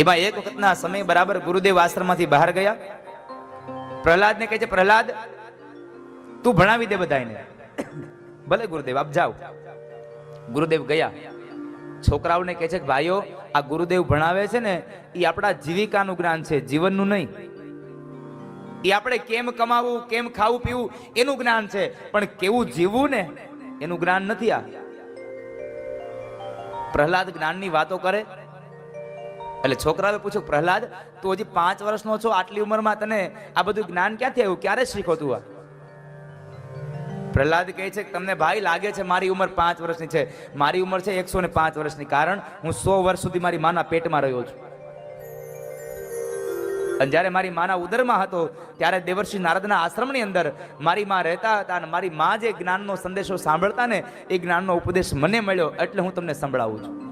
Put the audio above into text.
એમાં એક વખતના સમય બરાબર ગુરુદેવ આશ્રમમાંથી બહાર ગયા. પ્રહલાદને કહે છે, પ્રહલાદ તું ભણાવી દે બધાને. ભલે ગુરુદેવ આપ જાઓ. ગુરુદેવ ગયા. છોકરાઓને કહે છે કે ભાઈઓ, આ ગુરુદેવ ભણાવે છે ને એ આપણા જીવિકાનું જ્ઞાન છે, જીવનનું નહીં. એ આપણે કેમ કમાવું, કેમ ખાવું પીવું એનું જ્ઞાન છે, પણ કેવું જીવવું ને એનું જ્ઞાન નથી. આ પ્રહલાદ જ્ઞાનની વાતો કરે એટલે છોકરાએ પૂછ્યું, પ્રહલાદ તું હજી 5 વર્ષનો છો, આટલી ઉંમરમાં તને આ બધું જ્ઞાન ક્યાંથી આવ્યું, ક્યારે શીખો તું આ? પ્રહલાદ કહે છે કે તમને ભાઈ લાગે છે મારી ઉંમર 5 વર્ષની છે, મારી ઉંમર છે 105 વર્ષની, કારણ હું 100 વર્ષ સુધી મારી માના પેટમાં રહ્યો છું. અને જ્યારે મારી માના ઉદરમાં હતો ત્યારે દેવર્ષિ નારદના આશ્રમની અંદર મારી માં રહેતા હતા, અને મારી માં જે જ્ઞાનનો સંદેશો સાંભળતા ને એ જ્ઞાનનો ઉપદેશ મને મળ્યો, એટલે હું તમને સંભળાવું છું.